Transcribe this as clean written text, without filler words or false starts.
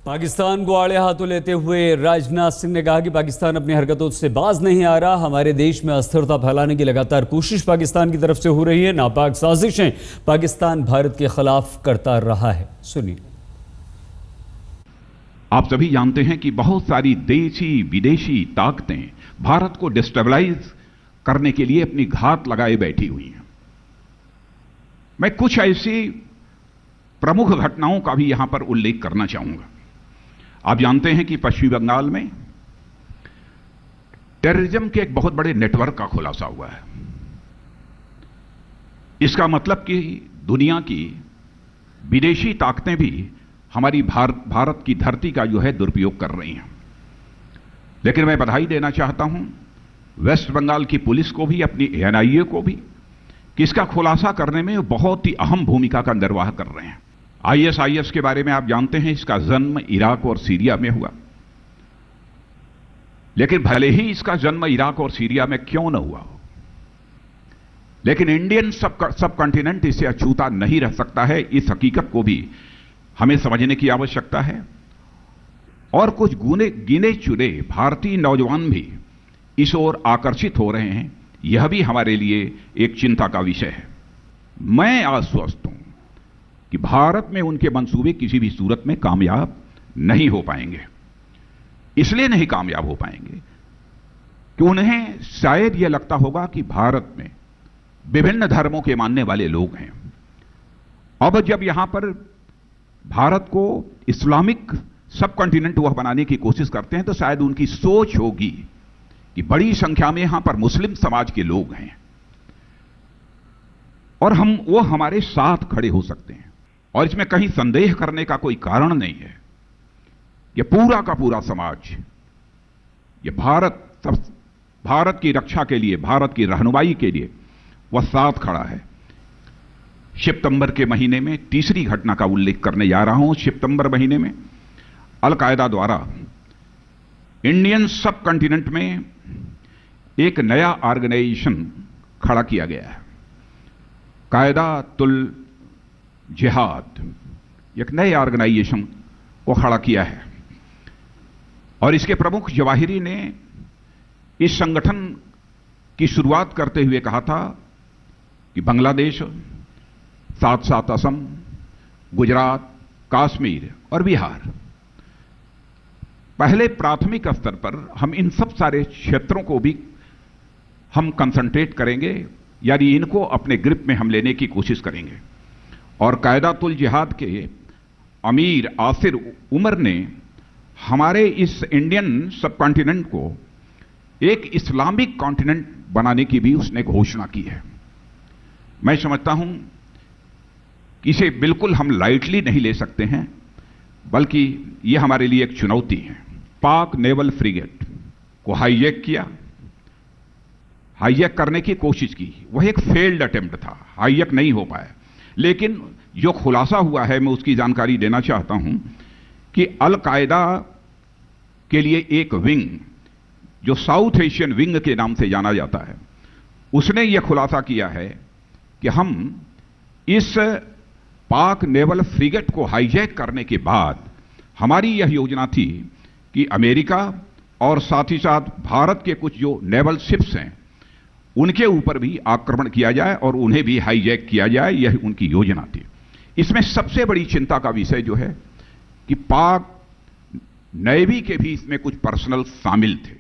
पाकिस्तान को आड़े हाथों लेते हुए राजनाथ सिंह ने कहा कि पाकिस्तान अपनी हरकतों से बाज नहीं आ रहा। हमारे देश में अस्थिरता फैलाने की लगातार कोशिश पाकिस्तान की तरफ से हो रही है। नापाक साजिशें पाकिस्तान भारत के खिलाफ करता रहा है। सुनिए। आप सभी जानते हैं कि बहुत सारी देशी विदेशी ताकतें भारत को डिस्टेबलाइज करने के लिए अपनी घात लगाए बैठी हुई हैं। मैं कुछ ऐसी प्रमुख घटनाओं का भी यहां पर उल्लेख करना चाहूंगा। आप जानते हैं कि पश्चिम बंगाल में टेररिज्म के एक बहुत बड़े नेटवर्क का खुलासा हुआ है। इसका मतलब कि दुनिया की विदेशी ताकतें भी हमारी भारत की धरती का जो है दुरुपयोग कर रही हैं। लेकिन मैं बधाई देना चाहता हूं वेस्ट बंगाल की पुलिस को भी, अपनी एनआईए को भी, कि इसका खुलासा करने में बहुत ही अहम भूमिका का निर्वाह कर रहे हैं। आईएसआईएस के बारे में आप जानते हैं, इसका जन्म इराक और सीरिया में हुआ। लेकिन भले ही इसका जन्म इराक और सीरिया में क्यों न हुआ हो, लेकिन इंडियन सब कॉन्टिनेंट इससे अछूता नहीं रह सकता है। इस हकीकत को भी हमें समझने की आवश्यकता है। और कुछ गिने चुने भारतीय नौजवान भी इस ओर आकर्षित हो रहे हैं। यह भी हमारे लिए एक चिंता का विषय है। मैं आश्वस्त हूं कि भारत में उनके मंसूबे किसी भी सूरत में कामयाब नहीं हो पाएंगे। इसलिए नहीं कामयाब हो पाएंगे कि उन्हें शायद यह लगता होगा कि भारत में विभिन्न धर्मों के मानने वाले लोग हैं। अब जब यहां पर भारत को इस्लामिक सब कॉन्टिनेंट वह बनाने की कोशिश करते हैं, तो शायद उनकी सोच होगी कि बड़ी संख्या में यहां पर मुस्लिम समाज के लोग हैं और वो हमारे साथ खड़े हो सकते हैं। और इसमें कहीं संदेह करने का कोई कारण नहीं है। यह पूरा का पूरा समाज, यह भारत की रक्षा के लिए, भारत की रहनुमाई के लिए वह साथ खड़ा है। सितंबर के महीने में तीसरी घटना का उल्लेख करने जा रहा हूं। सितंबर महीने में अल-कायदा द्वारा इंडियन सब कॉन्टिनेंट में एक नया ऑर्गेनाइजेशन खड़ा किया गया है, कायदा-तुल जिहाद। एक नए ऑर्गेनाइजेशन को खड़ा किया है और इसके प्रमुख जवाहिरी ने इस संगठन की शुरुआत करते हुए कहा था कि बांग्लादेश, साथ साथ असम, गुजरात, कश्मीर और बिहार, पहले प्राथमिक स्तर पर हम इन सब सारे क्षेत्रों को भी हम कंसंट्रेट करेंगे, यानी इनको अपने ग्रिप में हम लेने की कोशिश करेंगे। और कायदा-तुल जिहाद के अमीर आसिर उमर ने हमारे इस इंडियन सब कॉन्टिनेंट को एक इस्लामिक कॉन्टिनेंट बनाने की भी उसने घोषणा की है। मैं समझता हूं कि इसे बिल्कुल हम लाइटली नहीं ले सकते हैं, बल्कि यह हमारे लिए एक चुनौती है। पाक नेवल फ्रिगेट को हाईजैक किया, हाईजैक करने की कोशिश की। वह एक फेल्ड अटेम्प्ट था, हाईजैक नहीं हो पाया। लेकिन जो खुलासा हुआ है, मैं उसकी जानकारी देना चाहता हूं कि अल-कायदा के लिए एक विंग, जो साउथ एशियन विंग के नाम से जाना जाता है, उसने यह खुलासा किया है कि हम इस पाक नेवल फ्रिगेट को हाईजैक करने के बाद हमारी यह योजना थी कि अमेरिका और साथ ही साथ भारत के कुछ जो नेवल शिप्स हैं उनके ऊपर भी आक्रमण किया जाए और उन्हें भी हाईजैक किया जाए। यह उनकी योजना थी। इसमें सबसे बड़ी चिंता का विषय जो है कि पाक नेवी के भी इसमें कुछ पर्सनल शामिल थे।